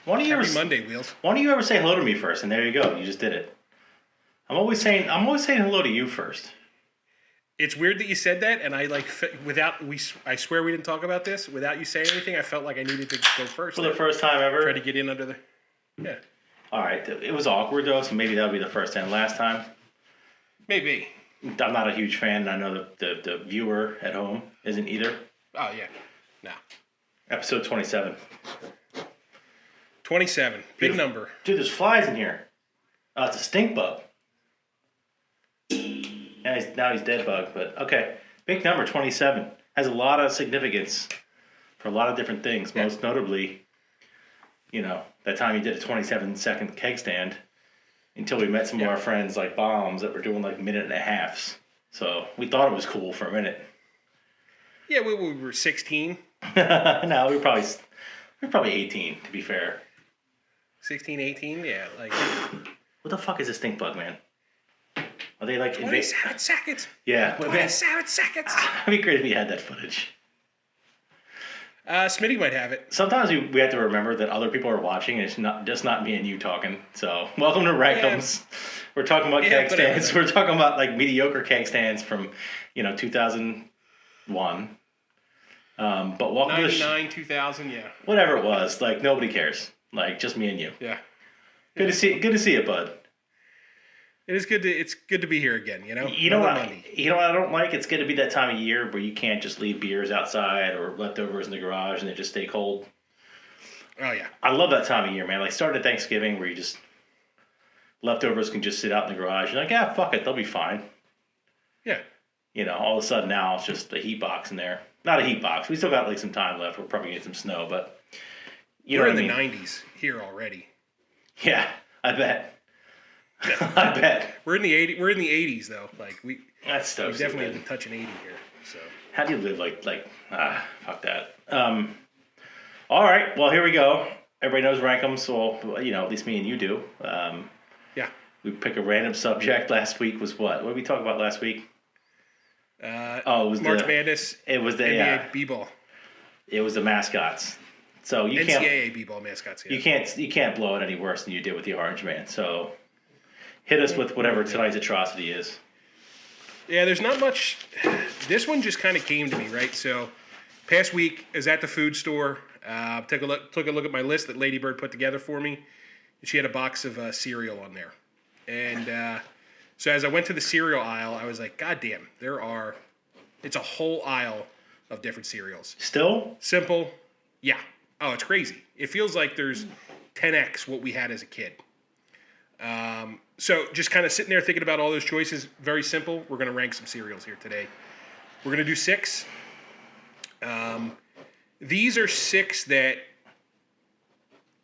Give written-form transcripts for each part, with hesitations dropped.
Happy Monday, Wheels. Why don't you ever say hello to me first? And there you go. You just did it. I'm always saying hello to you first. It's weird that you said that, and I I swear we didn't talk about this. Without you saying anything, I felt like I needed to go first. For the first time ever? Try to get in under the... Yeah. All right. It was awkward, though, so maybe that'll be the first and last time. Maybe. I'm not a huge fan, and I know the viewer at home isn't either. Oh, yeah. No. Episode 27. 27. Big number. Dude, there's flies in here. Oh, it's a stink bug. Now he's dead bug, but okay. Big number, 27. Has a lot of significance for a lot of different things. Yeah. Most notably, that time you did a 27-second keg stand until we met some of our friends like Bombs that were doing like minute and a halves. So we thought it was cool for a minute. Yeah, we were 16. No, we were probably 18, to be fair. 16, 18, yeah. Like, what the fuck is a stink bug, man? Are they like 27 seconds? Yeah. 27 seconds. It'd be great if we had that footage. Smitty might have it. Sometimes we have to remember that other people are watching, and it's not me and you talking. So, welcome to RankEmz. Yeah. We're talking about keg stands. We're talking about like mediocre keg stands from, 2001. But welcome 99, 2000, yeah. Whatever it was, like nobody cares. Like just me and you. Yeah. Good to see you, bud. It's good to be here again, You know what I don't like? It's good to be that time of year where you can't just leave beers outside or leftovers in the garage and they just stay cold. Oh yeah. I love that time of year, man. Like starting at Thanksgiving where you just leftovers can just sit out in the garage. You're like, fuck it, they'll be fine. Yeah. All of a sudden now it's just a heat box in there. Not a heat box. We still got like some time left. We'll probably get some snow, but we're in the 90s here already. Yeah, I bet. I bet. We're in the 80s though. Like we definitely haven't touched an 80 here. So how do you live like fuck that. All right, well here we go. Everybody knows RankEmz, so at least me and you do. Yeah. We pick a random subject. Last week was what? What did we talk about last week? It was March Madness. It was the NBA B-ball. It was the mascots. So you NCAA B-ball mascots. Yeah. You can't blow it any worse than you did with the Orange Man. So hit us with whatever tonight's atrocity is. Yeah, there's not much. This one just kind of came to me, right? So past week I was at the food store. Took a look at my list that Lady Bird put together for me. And she had a box of cereal on there, and. So as I went to the cereal aisle, I was like, God damn, it's a whole aisle of different cereals. Still? Simple. Yeah. Oh, it's crazy. It feels like there's 10x what we had as a kid. So just kind of sitting there thinking about all those choices. Very simple. We're going to rank some cereals here today. We're going to do 6. These are 6 that,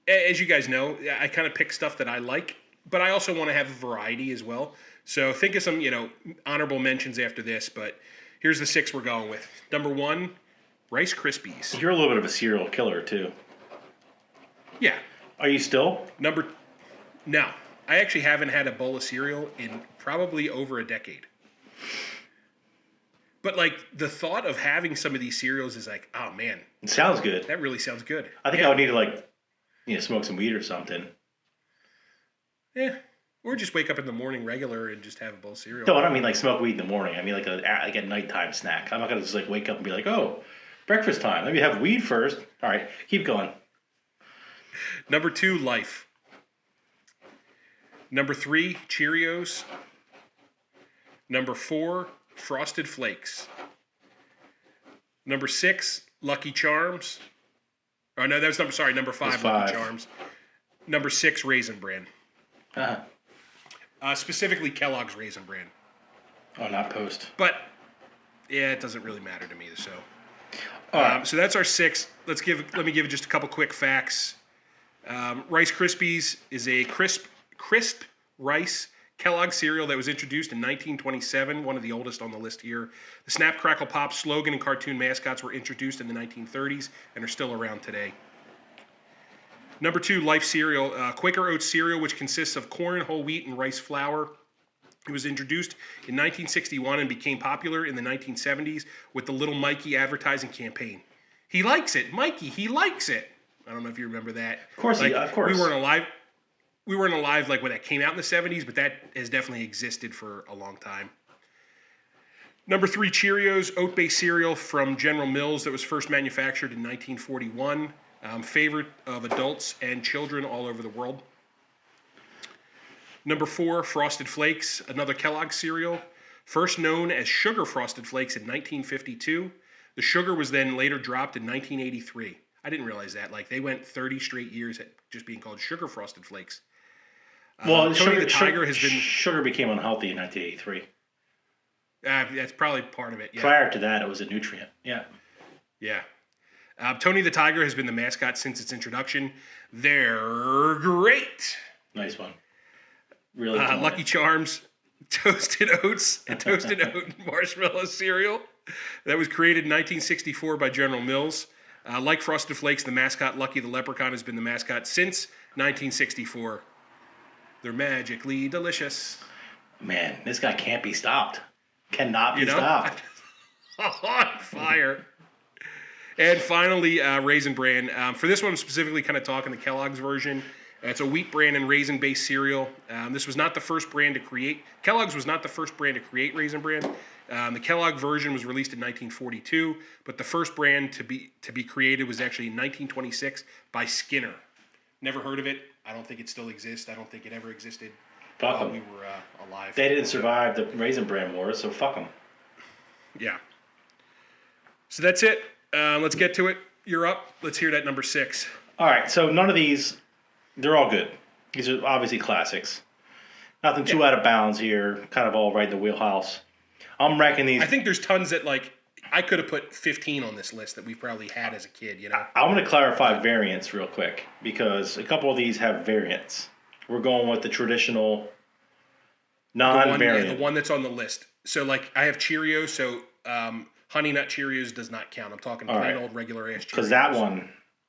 as you guys know, I kind of pick stuff that I like, but I also want to have a variety as well. So think of some, honorable mentions after this, but here's the 6 we're going with. Number 1, Rice Krispies. You're a little bit of a cereal killer, too. Yeah. Are you still? No. I actually haven't had a bowl of cereal in probably over a decade. But, the thought of having some of these cereals is like, oh, man. It sounds good. That really sounds good. I think I would need to, smoke some weed or something. Yeah. Or just wake up in the morning regular and just have a bowl of cereal. No, I don't mean smoke weed in the morning. I mean like a nighttime snack. I'm not going to just wake up and be like, oh, breakfast time. Let me have weed first. All right, keep going. Number 2, Life. Number 3, Cheerios. Number 4, Frosted Flakes. Number 6, Lucky Charms. Oh, no, that was number 5, Lucky Charms. Number 6, Raisin Bran. Uh-huh. Specifically Kellogg's Raisin Bran. Oh, not Post. But, yeah, it doesn't really matter to me, so. Right. So that's our 6. Let me give you just a couple quick facts. Rice Krispies is a crisp rice Kellogg cereal that was introduced in 1927, one of the oldest on the list here. The Snap, Crackle, Pop slogan and cartoon mascots were introduced in the 1930s and are still around today. Number 2, Life cereal, Quaker Oats cereal, which consists of corn, whole wheat, and rice flour. It was introduced in 1961 and became popular in the 1970s with the Little Mikey advertising campaign. He likes it, Mikey, he likes it. I don't know if you remember that. Of course, like, of course. We weren't alive. We weren't alive like when that came out in the 70s, but that has definitely existed for a long time. Number 3, Cheerios, oat-based cereal from General Mills that was first manufactured in 1941. Favorite of adults and children all over the world. Number 4, Frosted Flakes, another Kellogg cereal. First known as Sugar Frosted Flakes in 1952. The sugar was then later dropped in 1983. I didn't realize that. Like, they went 30 straight years at just being called Sugar Frosted Flakes. Well, Tony the Tiger has been... Sugar became unhealthy in 1983. That's probably part of it, yeah. Prior to that, it was a nutrient. Yeah. Yeah. Tony the Tiger has been the mascot since its introduction. They're great. Nice one. Really Lucky Charms, Toasted Oats, and Toasted Oat Marshmallow cereal. That was created in 1964 by General Mills. Like Frosted Flakes, the mascot Lucky the Leprechaun has been the mascot since 1964. They're magically delicious. Man, this guy can't be stopped. Cannot be stopped. On fire. And finally, Raisin Bran. For this one, I'm specifically kind of talking the Kellogg's version. It's a wheat bran and raisin-based cereal. This was not the first brand to create. Kellogg's was not the first brand to create Raisin Bran. The Kellogg version was released in 1942, but the first brand to be created was actually in 1926 by Skinner. Never heard of it. I don't think it still exists. I don't think it ever existed while we were alive. They didn't survive the Raisin Bran Wars, so fuck them. Yeah. So that's it. Let's get to it. You're up. Let's hear that number 6. All right, so none of these, they're all good. These are obviously classics. Nothing too out of bounds here. Kind of all right in the wheelhouse. I'm ranking these. I think there's tons that, like, I could have put 15 on this list that we've probably had as a kid, you know? I'm going to clarify variants real quick because a couple of these have variants. We're going with the traditional non-variant. The one that's on the list. So, like, I have Cheerios, so Honey Nut Cheerios does not count. I'm talking plain old regular ass Cheerios. Because that one,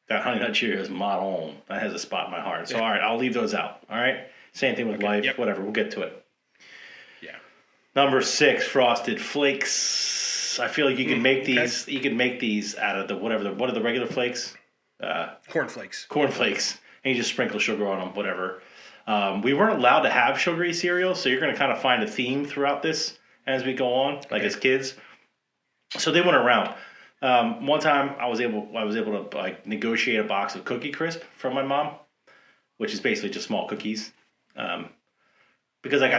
that Honey Nut Cheerios model, that has a spot in my heart. So, all right, I'll leave those out. All right? Same thing with life, whatever. We'll get to it. Yeah. Number 6, Frosted Flakes. I feel like you can make these. You can make these out of the whatever. What are the regular flakes? Cornflakes. Cornflakes, and you just sprinkle sugar on them. Whatever. We weren't allowed to have sugary cereal, so you're going to kind of find a theme throughout this as we go on, like as kids. So they went around. One time, I was able to like negotiate a box of Cookie Crisp from my mom, which is basically just small cookies. Because I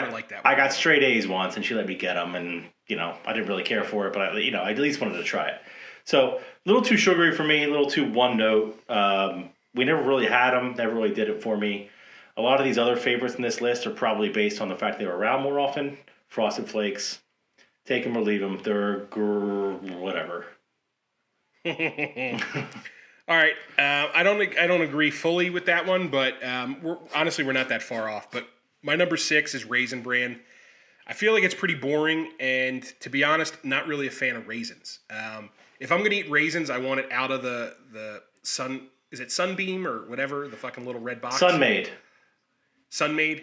got straight A's once, and she let me get them, and I didn't really care for it, but I at least wanted to try it. So a little too sugary for me, a little too one note. We never really had them, never really did it for me. A lot of these other favorites in this list are probably based on the fact they were around more often. Frosted Flakes, take them or leave them. They're whatever. All right, I don't agree fully with that one, but we're not that far off. But my number 6 is Raisin Bran. I feel like it's pretty boring, and to be honest, not really a fan of raisins. If I'm gonna eat raisins, I want it out of the sun. Is it Sunbeam or whatever? The fucking little red box. Sunmade.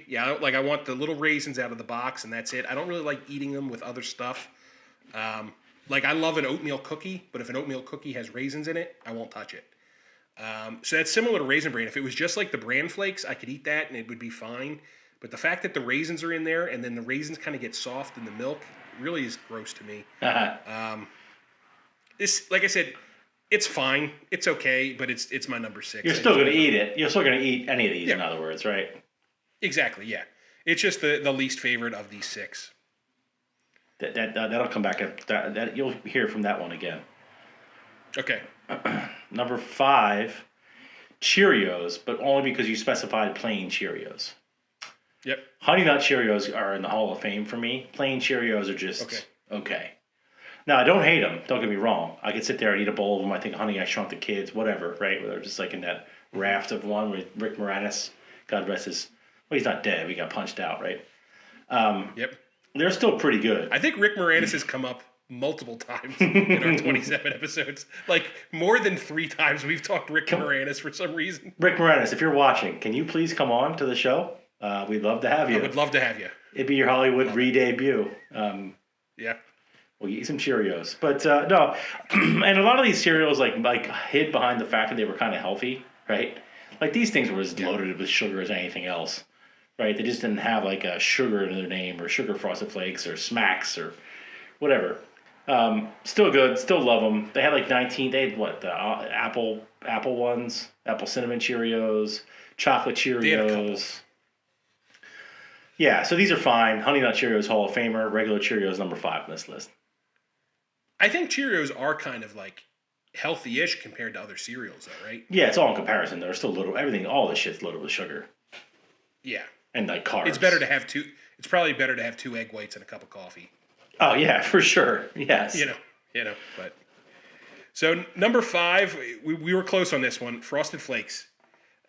Yeah, I want the little raisins out of the box, and that's it. I don't really like eating them with other stuff. I love an oatmeal cookie, but if an oatmeal cookie has raisins in it, I won't touch it. So that's similar to Raisin Bran. If it was just like the bran flakes, I could eat that and it would be fine. But the fact that the raisins are in there and then the raisins kind of get soft in the milk really is gross to me. This, like I said, it's fine. It's okay, but it's my number 6. You're still going to eat it. You're still going to eat any of these, in other words, right? Exactly, yeah. It's just the least favorite of these 6. That'll come back. That you'll hear from that one again. Okay. Number 5, Cheerios, but only because you specified plain Cheerios. Yep. Honey Nut Cheerios are in the Hall of Fame for me. Plain Cheerios are just okay. Now, I don't hate them. Don't get me wrong. I could sit there and eat a bowl of them. I think Honey, I Shrunk the Kids, whatever, right? Where they're just like in that raft of one with Rick Moranis. God rest his... Well, he's not dead. We got punched out, right? Yep. They're still pretty good. I think Rick Moranis has come up multiple times in our 27 episodes. Like, more than 3 times we've talked Rick Moranis for some reason. Rick Moranis, if you're watching, can you please come on to the show? We'd love to have you. I would love to have you. It'd be your Hollywood re-debut. Yeah. We'll eat some Cheerios. But, no. And a lot of these cereals, like hid behind the fact that they were kind of healthy. right? Like these things were as loaded with sugar as anything else, right? They just didn't have like a sugar in their name or sugar Frosted Flakes or Smacks or whatever. Still good, still love them. They had like 19. They had what, the apple ones, apple cinnamon Cheerios, chocolate Cheerios. Yeah, so these are fine. Honey Nut Cheerios Hall of Famer, regular Cheerios number 5 on this list. I think Cheerios are kind of like healthy-ish compared to other cereals, though, right? Yeah, it's all in comparison. They're still loaded. Everything, all this shit's loaded with sugar Yeah. and like carbs. It's better to have two. It's probably better to have 2 egg whites and a cup of coffee. Oh yeah, for sure. Yes. You know. But so number 5, we were close on this one. Frosted Flakes.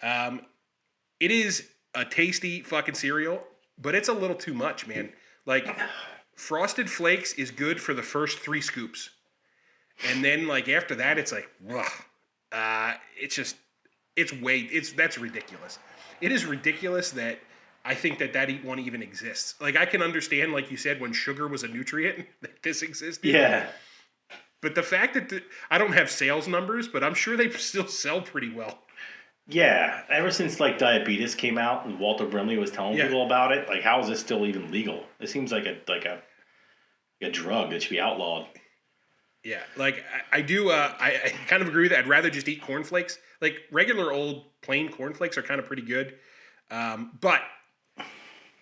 It is a tasty fucking cereal, but it's a little too much, man. Like Frosted Flakes is good for the first 3 scoops. And then, like, after that, it's like, ugh. That's ridiculous. It is ridiculous that I think that one even exists. Like, I can understand, like you said, when sugar was a nutrient, that this existed. Yeah. But the fact that I don't have sales numbers, but I'm sure they still sell pretty well. Yeah. Ever since, like, diabetes came out and Walter Brimley was telling people about it, like, how is this still even legal? It seems like a drug that should be outlawed. Yeah, like I do. I kind of agree with that. I'd rather just eat cornflakes. Like regular old plain cornflakes are kind of pretty good. But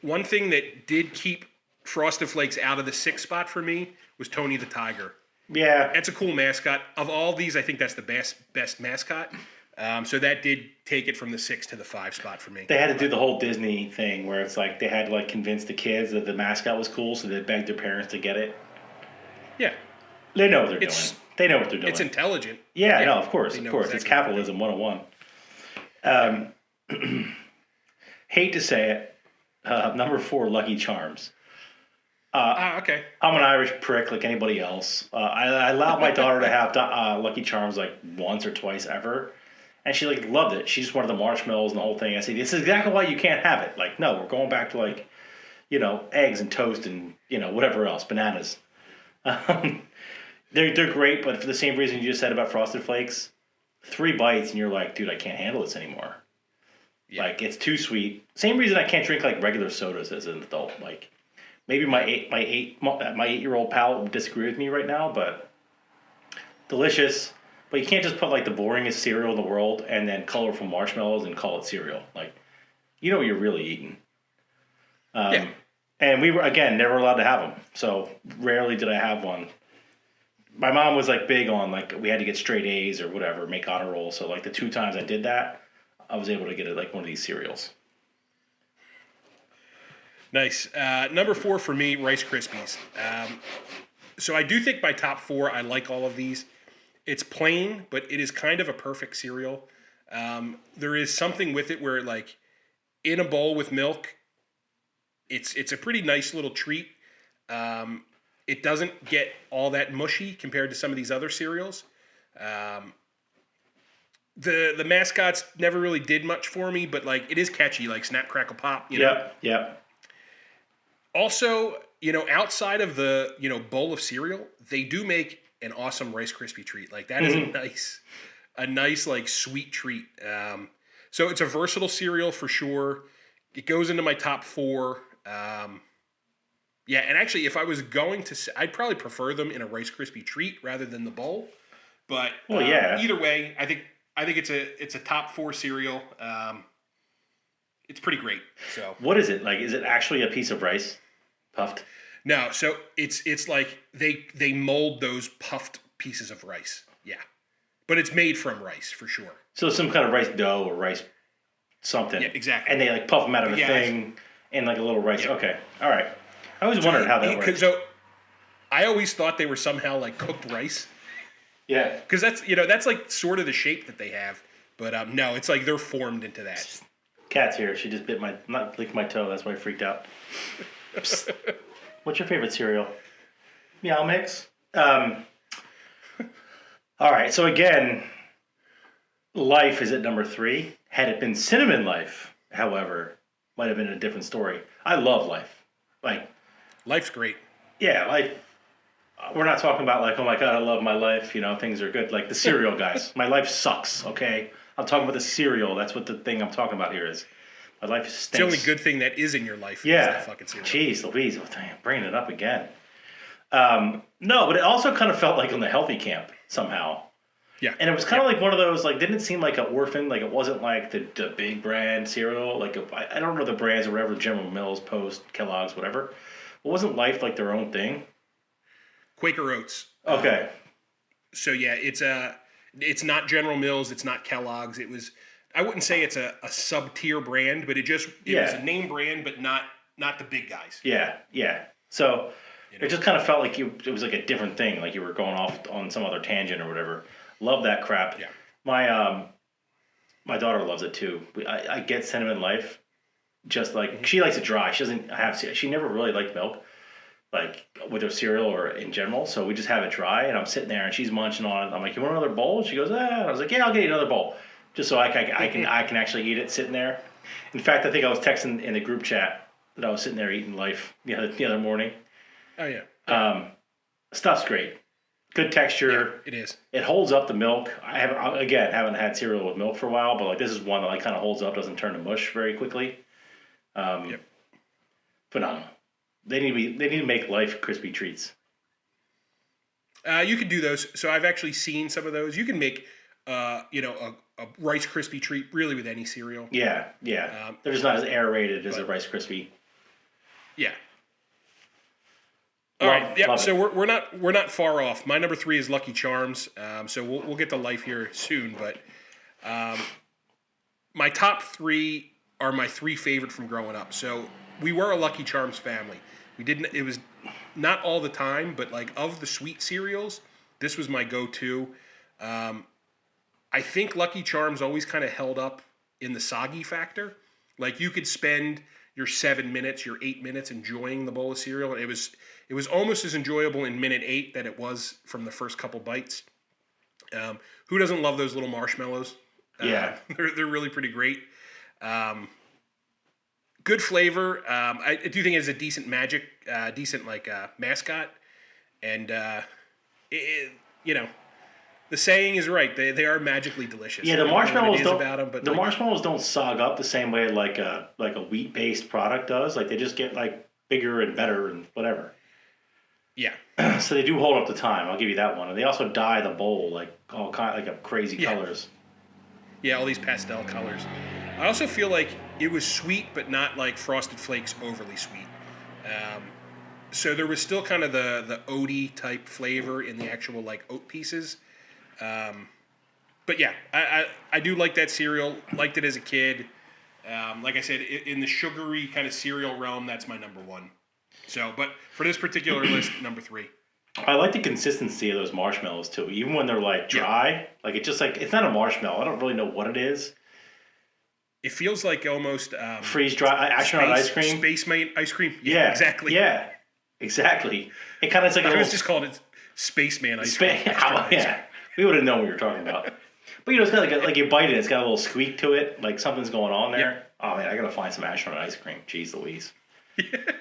one thing that did keep Frosted Flakes out of the 6th spot for me was Tony the Tiger. Yeah, that's a cool mascot. Of all these, I think that's the best mascot. So that did take it from the 6 to the 5 spot for me. They had to do the whole Disney thing where it's like they had to like convince the kids that the mascot was cool, so they begged their parents to get it. Yeah. They know what they're doing. They know what they're doing. It's intelligent. Yeah, no, of course. Exactly. It's capitalism 101. Hate to say it. Number 4, Lucky Charms. Okay. I'm an Irish prick like anybody else. I allowed my daughter to have Lucky Charms like once or twice ever. And she like loved it. She just wanted the marshmallows and the whole thing. I said, this is exactly why you can't have it. Like, no, we're going back to like, eggs and toast and, whatever else, bananas. They're great, but for the same reason you just said about Frosted Flakes, 3 bites and you're like, dude, I can't handle this anymore. Yeah. Like, it's too sweet. Same reason I can't drink like regular sodas as an adult. Like, maybe my 8-year-old pal would disagree with me right now, but delicious. But you can't just put like the boringest cereal in the world and then colorful marshmallows and call it cereal. Like, you know what you're really eating. Yeah. And we were, again, never allowed to have them. So rarely did I have one. My mom was like big on like we had to get straight A's or whatever, make honor roll. So like the 2 times I did that, I was able to get it like one of these cereals. Nice. Number 4 for me, Rice Krispies. So I do think my top 4, I like all of these. It's plain, but it is kind of a perfect cereal. There is something with it where like in a bowl with milk, it's a pretty nice little treat. It doesn't get all that mushy compared to some of these other cereals. The mascots never really did much for me, but like it is catchy, like Snap Crackle Pop. Yeah. Also, outside of the bowl of cereal, they do make an awesome Rice Krispie treat. Like that is a nice like sweet treat. So it's a versatile cereal for sure. It goes into my top 4. Yeah, and actually, if I was going to, I'd probably prefer them in a Rice Krispie treat rather than the bowl. But either way, I think it's a top 4 cereal. It's pretty great. So what is it like? Is it actually a piece of rice, puffed? No, so it's like they mold those puffed pieces of rice. Yeah, but it's made from rice for sure. So some kind of rice dough or rice something. Yeah, exactly. And they like puff them out of a thing and like a little rice. Yeah. Okay, all right. I always wondered how that works. So I always thought they were somehow like cooked rice. Yeah. Because that's like sort of the shape that they have, but no, it's like they're formed into that. Cat's here. She just licked my toe. That's why I freaked out. What's your favorite cereal? Meow Mix. All right. So again, Life is at number 3. Had it been Cinnamon Life, however, might have been a different story. I love Life. Like, Life's great. Yeah, Life. We're not talking about like, oh my God, I love my life. Things are good. Like the cereal guys. My life sucks. Okay. I'm talking about the cereal. That's what the thing I'm talking about here is. My life stinks. It's the only good thing that is in your life. Yeah. Is that fucking cereal. Jeez Louise, bringing it up again. No, but it also kind of felt like on the healthy camp somehow. Yeah. And it was kind of like one of those, like, didn't seem like an orphan. Like, it wasn't like the big brand cereal. Like, I don't know the brands or whatever, General Mills, Post, Kellogg's, whatever. But wasn't Life like their own thing? Quaker Oats. Okay. So yeah, it's not General Mills, it's not Kellogg's. I wouldn't say it's a sub-tier brand, but it was a name brand, but not the big guys. Yeah. So it just kind of felt like it was like a different thing, like you were going off on some other tangent or whatever. Love that crap. Yeah. My daughter loves it too. I get Cinnamon Life, just like she likes it dry. She never really liked milk, like with her cereal or in general. So we just have it dry, and I'm sitting there and she's munching on it. I'm like, "You want another bowl?" She goes, "Ah." And I was like, "Yeah, I'll get you another bowl, just so I can actually eat it sitting there." In fact, I think I was texting in the group chat that I was sitting there eating Life the other morning. Oh yeah. Stuff's great. Good texture. Yeah, it is. It holds up the milk. I haven't had cereal with milk for a while, but like this is one that like kind of holds up, doesn't turn to mush very quickly. Phenomenal. They need to make Life crispy treats. You could do those. So I've actually seen some of those. You can make, a Rice Krispie treat really with any cereal. Yeah. They're just not as aerated as a Rice Krispie. Yeah. All right. Yeah. So we're not far off. My number 3 is Lucky Charms. So we'll get to Life here soon, but my top 3 are my 3 favorite from growing up. So we were a Lucky Charms family. It was not all the time, but like of the sweet cereals, this was my go-to. I think Lucky Charms always kind of held up in the soggy factor. Like you could spend your 7 minutes, your 8 minutes enjoying the bowl of cereal, and it was almost as enjoyable in minute 8 that it was from the first couple bites. Who doesn't love those little marshmallows? Yeah. They're really pretty great. Good flavor. I do think it has a decent mascot, and the saying is right. They are magically delicious. Yeah, the marshmallows don't. About them, but the marshmallows don't sog up the same way like a wheat based product does. Like they just get like bigger and better and whatever. Yeah. So they do hold up the time. I'll give you that one. And they also dye the bowl like all kind of crazy colors. Yeah, all these pastel colors. I also feel like it was sweet, but not like Frosted Flakes overly sweet. So there was still kind of the oaty type flavor in the actual like oat pieces. But yeah, I do like that cereal. Liked it as a kid. Like I said, in the sugary kind of cereal realm, that's my number 1. So, but for this particular list, number 3. I like the consistency of those marshmallows too. Even when they're like dry, like it's just like it's not a marshmallow. I don't really know what it is. It feels like almost freeze dry astronaut ice cream. Spaceman ice cream. Yeah, exactly. Yeah, exactly. It kind of like I was just called it Spaceman ice cream. Yeah, we would have known what we were talking about. But it's got like you bite it, it's got a little squeak to it, like something's going on there. Yep. Oh man, I gotta find some astronaut ice cream. Jeez Louise.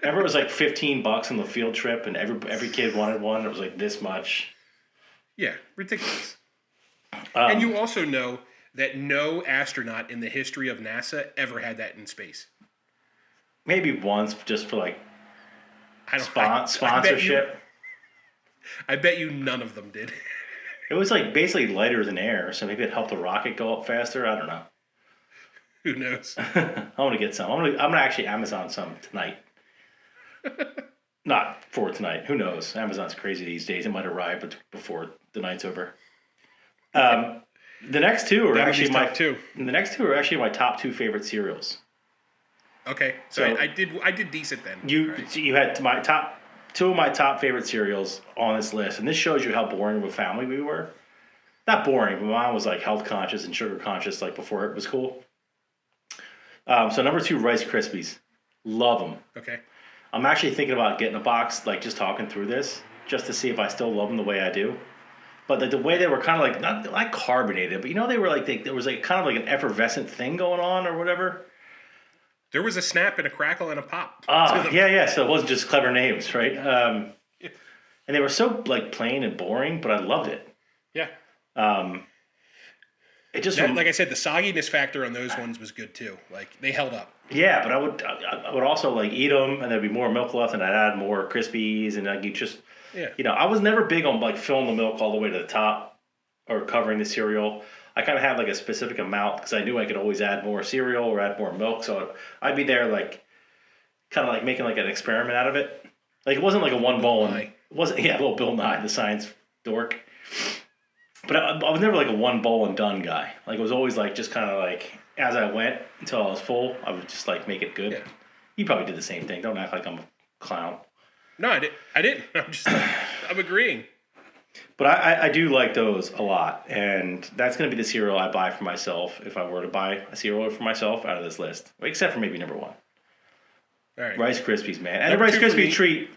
Remember it was like $15 on the field trip, and every kid wanted one. It was like this much. Yeah, ridiculous. And you also know that no astronaut in the history of NASA ever had that in space. Maybe once, just for like sponsorship. I bet you none of them did. It was like basically lighter than air, so maybe it helped the rocket go up faster. I don't know. Who knows? I want to get some. I'm gonna actually Amazon some tonight. Not for tonight. Who knows? Amazon's crazy these days. It might arrive before the night's over. The next two are actually my top 2. The next two are actually my top 2 favorite cereals. Okay, so I did decent then. You had two of my top favorite cereals on this list, and this shows you how boring of a family we were. Not boring, but mom was like health conscious and sugar conscious, like before it was cool. So number 2, Rice Krispies. Love them. Okay. I'm actually thinking about getting a box, like just talking through this, just to see if I still love them the way I do. But the way they were kind of like, not carbonated, but they were like, there was like kind of like an effervescent thing going on or whatever. There was a snap and a crackle and a pop. Yeah. So it wasn't just clever names, right? And they were so like plain and boring, but I loved it. Yeah. It just like I said, the sogginess factor on those ones was good too. Like they held up. Yeah, but I would also like eat them, and there'd be more milk left, and I'd add more Crispies, and like you just, I was never big on like filling the milk all the way to the top or covering the cereal. I kind of had like a specific amount because I knew I could always add more cereal or add more milk, so I'd be there like kind of like making like an experiment out of it. Like it wasn't like a one bowl, and it wasn't little Bill Nye, the science dork. But I was never like a one bowl and done guy. Like it was always like just kind of like as I went until I was full, I would just like make it good. Yeah. You probably did the same thing. Don't act like I'm a clown. No, I didn't. I'm agreeing. But I do like those a lot, and that's going to be the cereal I buy for myself if I were to buy a cereal for myself out of this list, except for maybe number one. All right. Rice Krispies, man. And a Rice Krispie treat,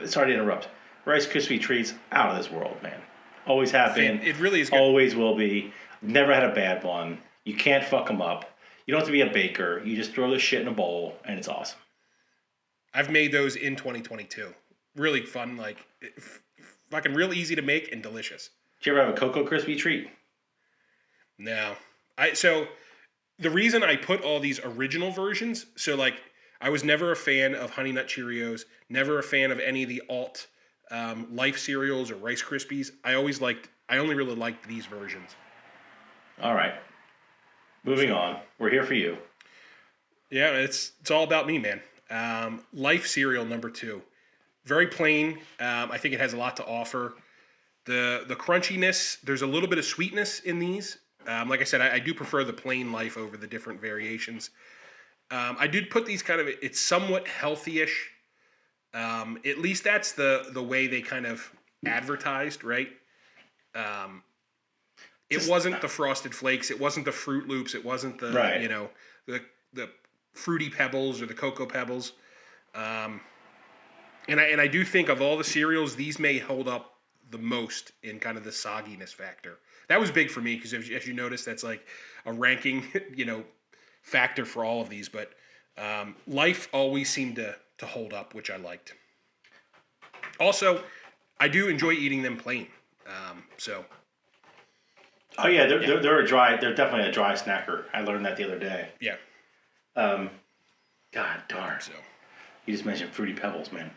sorry to interrupt, Rice Krispie treats out of this world, man. Always have been. It really is good. Always will be. Never had a bad one. You can't fuck them up. You don't have to be a baker. You just throw the shit in a bowl, and it's awesome. I've made those in 2022. Really fun, like fucking real easy to make and delicious. Did you ever have a Cocoa Krispie treat? No. So the reason I put all these original versions, so like I was never a fan of Honey Nut Cheerios, never a fan of any of the alt Life cereals or Rice Krispies. I only really liked these versions. All right. Moving on. We're here for you. Yeah, it's all about me, man. Life cereal number 2. Very plain. I think it has a lot to offer. The crunchiness, there's a little bit of sweetness in these. Like I said, I do prefer the plain Life over the different variations. I did put these it's somewhat healthy-ish. At least that's the way they kind of advertised, right? It wasn't the Frosted Flakes. It wasn't the Fruit Loops. It wasn't the, the Fruity Pebbles or the Cocoa Pebbles. And I do think of all the cereals, these may hold up the most in kind of the sogginess factor. That was big for me because as you notice, that's like a ranking, factor for all of these. But Life always seemed to hold up, which I liked. Also, I do enjoy eating them plain. Oh yeah, they're a dry. They're definitely a dry snacker. I learned that the other day. Yeah. God darn. So you just mentioned Fruity Pebbles, man.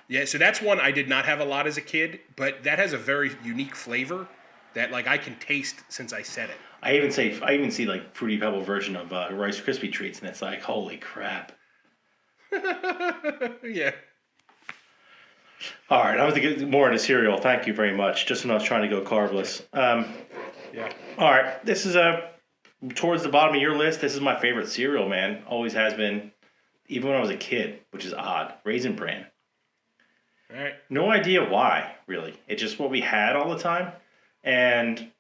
Yeah, so that's one I did not have a lot as a kid, but that has a very unique flavor that like I can taste since I said it. I even see like Fruity Pebble version of Rice Krispie treats, and it's like holy crap. Yeah. All right, I was to get more into cereal. Thank you very much. Just when I was trying to go carbless. Yeah. All right, this is towards the bottom of your list. This is my favorite cereal, man. Always has been, even when I was a kid, which is odd. Raisin Bran. All right. No idea why, really. It's just what we had all the time, and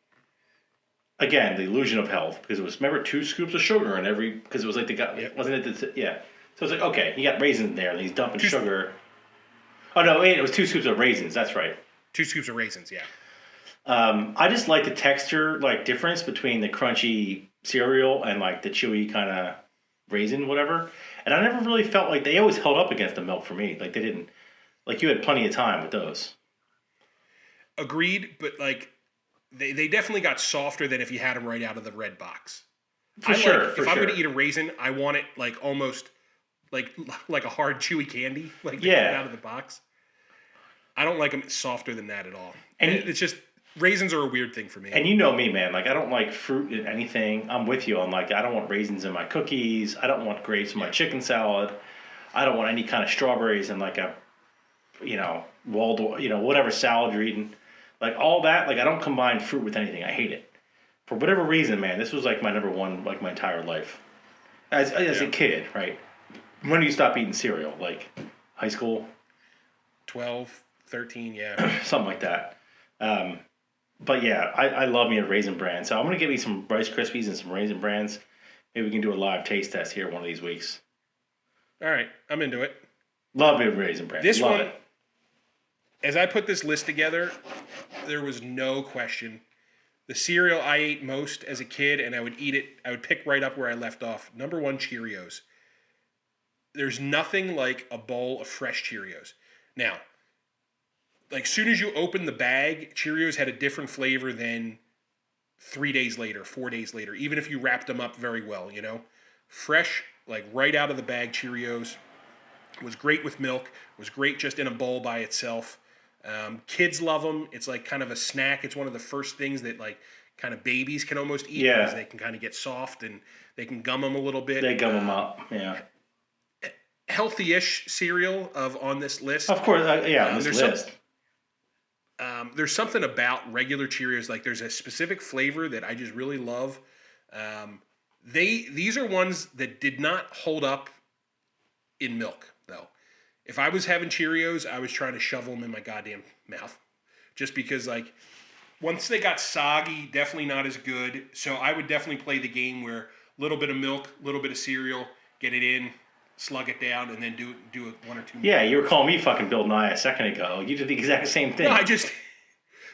again, the illusion of health because it was remember 2 scoops of sugar in every because it was like wasn't it yeah. So it's like okay, you got raisins in there, and he's dumping sugar. Oh no, wait, it was 2 scoops of raisins. That's right. 2 scoops of raisins, yeah. I just like the texture, like difference between the crunchy cereal and like the chewy kind of raisin, whatever. And I never really felt like they always held up against the milk for me. Like they didn't. Like you had plenty of time with those. Agreed, but like they definitely got softer than if you had them right out of the red box. For sure. If I'm going to eat a raisin, I want it like almost like a hard chewy candy, like out of the box. I don't like them softer than that at all. And it's just raisins are a weird thing for me. And you know me, man. Like I don't like fruit in anything. I'm with you on like I don't want raisins in my cookies. I don't want grapes in my chicken salad. I don't want any kind of strawberries in like a whatever salad you're eating. Like all that, like I don't combine fruit with anything. I hate it. For whatever reason, man, this was like my number one, like my entire life. As a kid, right? When do you stop eating cereal? Like high school? 12, 13, yeah. Something like that. But yeah, I love me a Raisin Bran. So I'm going to give you some Rice Krispies and some Raisin Brans. Maybe we can do a live taste test here one of these weeks. All right, I'm into it. Love me a Raisin Bran. This love one, it. As I put this list together, there was no question. The cereal I ate most as a kid, and I would eat it, I would pick right up where I left off. Number 1, Cheerios. There's nothing like a bowl of fresh Cheerios. Now, like soon as you open the bag, Cheerios had a different flavor than 3 days later, 4 days later, even if you wrapped them up very well, you know? Fresh, like right out of the bag Cheerios. Was great with milk. Was great just in a bowl by itself. Kids love them. It's like kind of a snack. It's one of the first things that like kind of babies can almost eat because they can kind of get soft and they can gum them a little bit. They gum them up, yeah. Healthy-ish cereal on this list. Of course, on this list. There's something about regular Cheerios, like there's a specific flavor that I just really love. These are ones that did not hold up in milk, though. If I was having Cheerios, I was trying to shovel them in my goddamn mouth. Just because, like, once they got soggy, definitely not as good. So I would definitely play the game where a little bit of milk, a little bit of cereal, get it in, slug it down, and then do it 1 or 2 more. Yeah, you were calling me fucking Bill Nye a second ago. You did the exact same thing. No,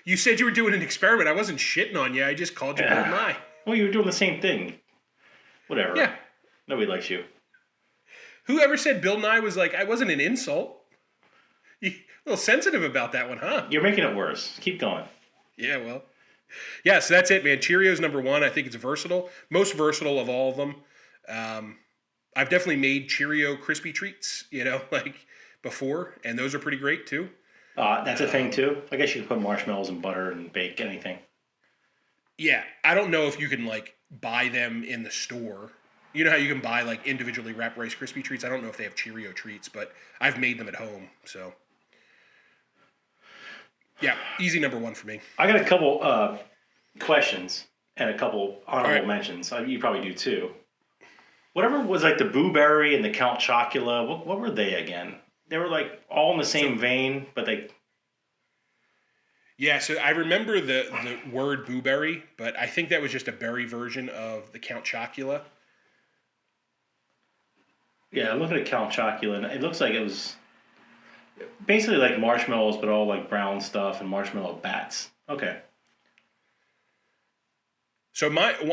you said you were doing an experiment. I wasn't shitting on you. I just called you Bill Nye. Well, you were doing the same thing. Whatever. Yeah. Nobody likes you. Whoever said Bill Nye was like, I wasn't an insult. You a little sensitive about that one, huh? You're making it worse. Keep going. Yeah, well. Yeah, so that's it, man. Cheerios number 1. I think it's versatile. Most versatile of all of them. I've definitely made Cheerio crispy treats, you know, like before, and those are pretty great too. That's a thing too. I guess you could put marshmallows and butter and bake anything. Yeah, I don't know if you can like buy them in the store. You know how you can buy like individually wrapped Rice Krispie treats? I don't know if they have Cheerio treats, but I've made them at home, so. Yeah, easy number 1 for me. I got a couple questions and a couple honorable mentions. You probably do too. Whatever was like the Boo Berry and the Count Chocula, what were they again? They were like all in the same vein, but they... Yeah, so I remember the word Boo Berry, but I think that was just a berry version of the Count Chocula. Yeah, I'm looking at Count Chocula, and it looks like it was basically like marshmallows, but all like brown stuff and marshmallow bats. Okay. So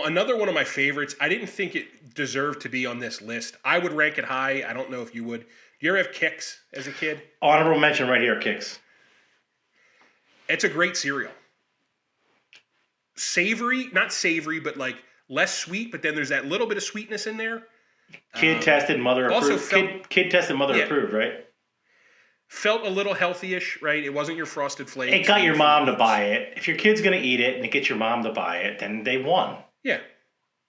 another one of my favorites, I didn't think it deserved to be on this list. I would rank it high. I don't know if you would. Do you ever have Kix as a kid? Honorable mention right here, Kix. It's a great cereal. Savory, not savory, but like less sweet, but then there's that little bit of sweetness in there. Kid tested, mother approved. Kid tested, mother approved, right? Felt a little healthy-ish, right? It wasn't your Frosted Flakes. It got your mom to buy it. If your kid's going to eat it and it gets your mom to buy it, then they won. Yeah.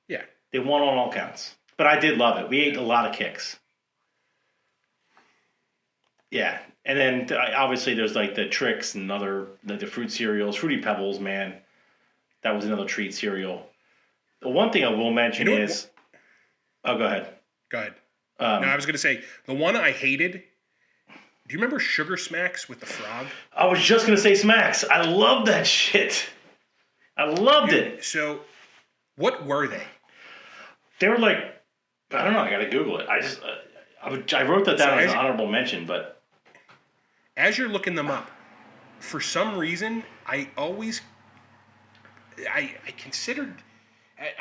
Yeah. They won on all counts. But I did love it. We ate a lot of Kix. Yeah. And then obviously there's like the Trix and the fruit cereals. Fruity Pebbles, man. That was another treat cereal. The one thing I will mention is... Oh, go ahead. Go ahead. No, I was going to say, the one I hated... Do you remember Sugar Smacks with the frog? I was just going to say Smacks. I love that shit. I loved it. So, what were they? They were like, I don't know. I got to Google it. I wrote that down as an honorable mention, but. As you're looking them up, for some reason, I considered,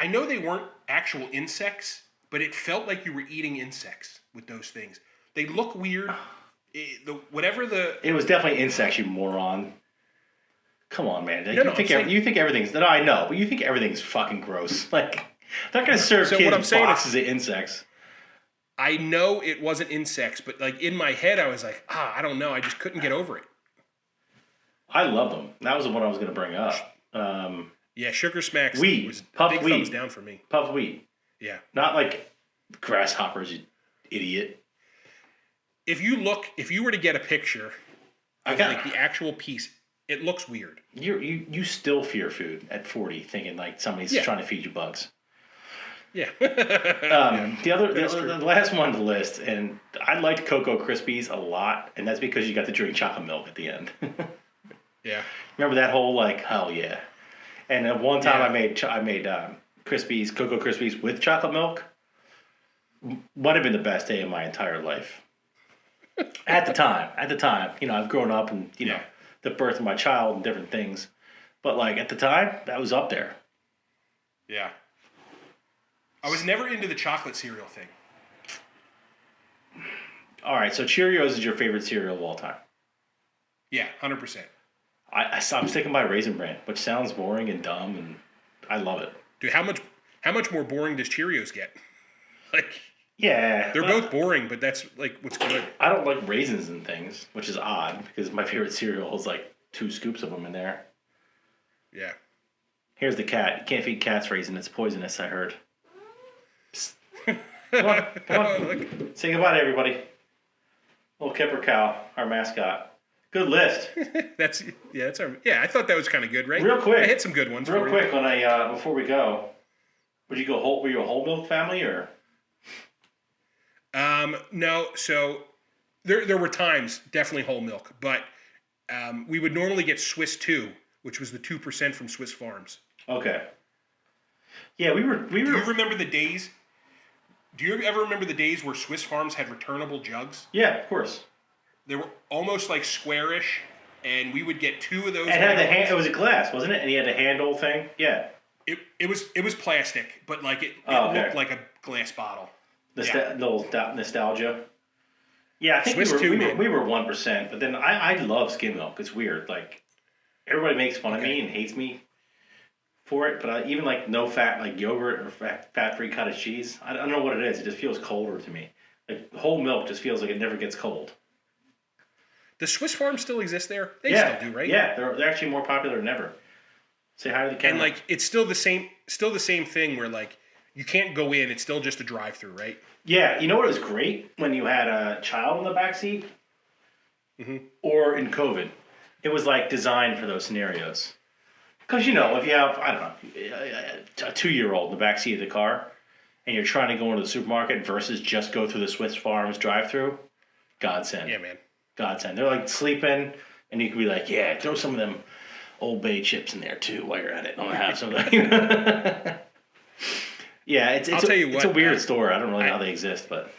I know they weren't actual insects, but it felt like you were eating insects with those things. They look weird. It was definitely insects, you moron. Come on, man. You think everything's... No, I know, but you think everything's fucking gross. Like, they're not going to serve kids boxes of insects. I know it wasn't insects, but like in my head, I was like, I don't know. I just couldn't get over it. I love them. That was the one I was going to bring up. Yeah, Sugar Smacks was puffed big wheat. Thumbs down for me. Puffed wheat. Yeah. Not like grasshoppers, you idiot. If you were to get a picture of like the actual piece, it looks weird. You still fear food at 40, thinking like somebody's trying to feed you bugs. Yeah. The last one on the list, and I liked Cocoa Crispies a lot, and that's because you got to drink chocolate milk at the end. Yeah. Remember that whole like hell yeah. And at one time I made Crispies, Cocoa Crispies with chocolate milk. Might have been the best day of my entire life. At the time, I've grown up and, the birth of my child and different things. But, like, at the time, that was up there. Yeah. I was never into the chocolate cereal thing. All right, so Cheerios is your favorite cereal of all time. Yeah, 100%. I'm sticking by Raisin Bran, which sounds boring and dumb, I love it. Dude, how much more boring does Cheerios get? Like, Yeah. they're both boring, but that's like what's good. I don't like raisins and things, which is odd because my favorite cereal is like 2 scoops of them in there. Yeah. Here's the cat. You can't feed cats raisin. It's poisonous, I heard. Psst. Come on. Say goodbye to everybody. Little Kipper cow, our mascot. Good list. That's I thought that was kind of good, right? Real quick. I hit some good ones. Real quick, when I before we go, were you a whole milk family or? No. So there were times definitely whole milk, but we would normally get Swiss 2, which was the 2% from Swiss Farms. Okay. Yeah, we were. Do you remember the days? Do you ever remember the days where Swiss Farms had returnable jugs? Yeah, of course. They were almost like squarish, and we would get 2 of those. And had it was a glass, wasn't it? And he had a handle thing. Yeah. It was plastic, but like it okay. looked like a glass bottle. Little nostalgia. Yeah, I think Swiss we were 1%, but then I love skim milk. It's weird. Like everybody makes fun of me and hates me for it, but I even like no fat, like yogurt or fat-free cottage cheese. I don't know what it is. It just feels colder to me. Like whole milk just feels like it never gets cold. Does Swiss Farm still exist there? They still do, right? Yeah, they're actually more popular than ever. Say hi to the camera. And like it's still the same thing where like you can't go in, it's still just a drive-through, right? Yeah, you know what was great when you had a child in the back seat, or in COVID, it was like designed for those scenarios. Because if you have a 2-year-old in the back seat of the car, and you're trying to go into the supermarket versus just go through the Swiss Farms drive-through, godsend. Yeah, man. Godsend. They're like sleeping, and you can be like, yeah, throw some of them Old Bay chips in there too while you're at it. I'm gonna have some of that. Yeah, it's a weird store. I don't really know how they exist, but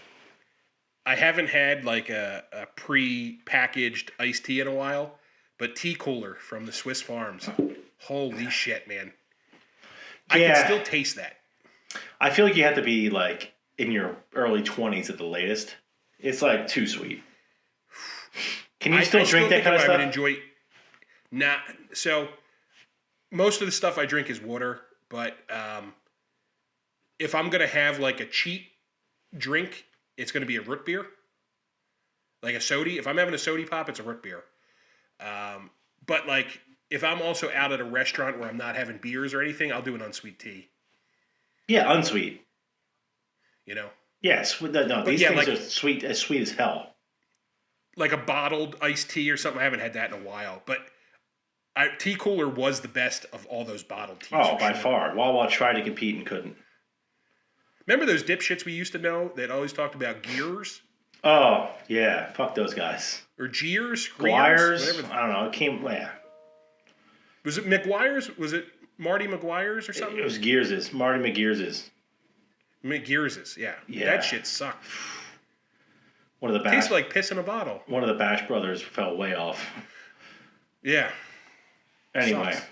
I haven't had like a pre-packaged iced tea in a while, but tea cooler from the Swiss Farms. Holy shit, man. I can still taste that. I feel like you have to be like in your early 20s at the latest. It's like too sweet. Can you still drink that kind of stuff? I would enjoy. Nah, so most of the stuff I drink is water, but if I'm gonna have like a cheap drink, it's gonna be a root beer, like a sody. If I'm having a sody pop, it's a root beer. But like if I'm also out at a restaurant where I'm not having beers or anything, I'll do an unsweet tea. Yeah, unsweet. Yes. No, these things are sweet as hell. Like a bottled iced tea or something. I haven't had that in a while, but tea cooler was the best of all those bottled teas. Oh, by far. Wawa tried to compete and couldn't. Remember those dipshits we used to know that always talked about gears? Oh, yeah. Fuck those guys. Or Gears? Guires? I don't know. It came, yeah. Was it McGuire's? Was it Marty McGuire's or something? It was Gears's. Marty McGears's. McGears's, yeah. That shit sucked. Tastes like piss in a bottle. One of the Bash brothers fell way off. Yeah. Anyway. Sucks.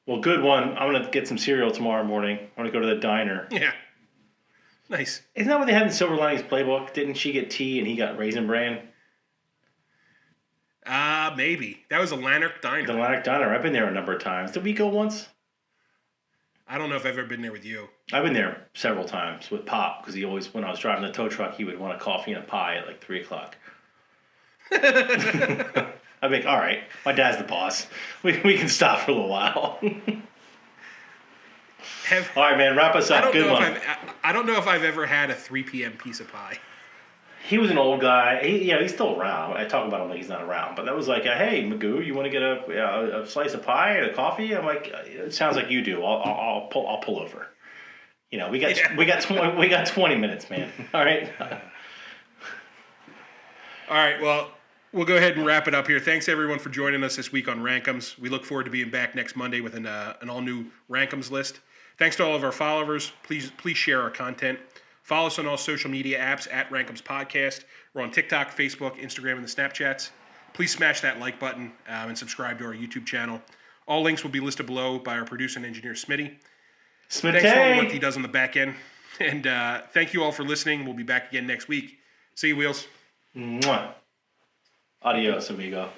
Well, good one. I'm going to get some cereal tomorrow morning. I'm going to go to the diner. Yeah. Nice. Isn't that what they had in Silver Linings Playbook? Didn't she get tea and he got Raisin Bran? Maybe. That was a Lanark Diner. The Lanark Diner. I've been there a number of times. Did we go once? I don't know if I've ever been there with you. I've been there several times with Pop because he always, when I was driving the tow truck, he would want a coffee and a pie at like 3 o'clock. I'd be like, all right, my dad's the boss. We can stop for a little while. All right, man, wrap us up. Good one. I don't know if I've ever had a 3 p.m. piece of pie. He was an old guy. He's still around. I talk about him like he's not around. But that was like, hey, Magoo, you want to get a slice of pie and a coffee? I'm like, it sounds like you do. I'll pull over. We got 20 minutes, man. All right. All right. Well, we'll go ahead and wrap it up here. Thanks everyone for joining us this week on RankEmz. We look forward to being back next Monday with an all new RankEmz list. Thanks to all of our followers. Please share our content. Follow us on all social media apps at RankEmz Podcast. We're on TikTok, Facebook, Instagram, and the Snapchats. Please smash that like button and subscribe to our YouTube channel. All links will be listed below by our producer and engineer, Smittay. Thanks for all the work he does on the back end. And thank you all for listening. We'll be back again next week. See you, Wheels. Mwah. Adios, amigo.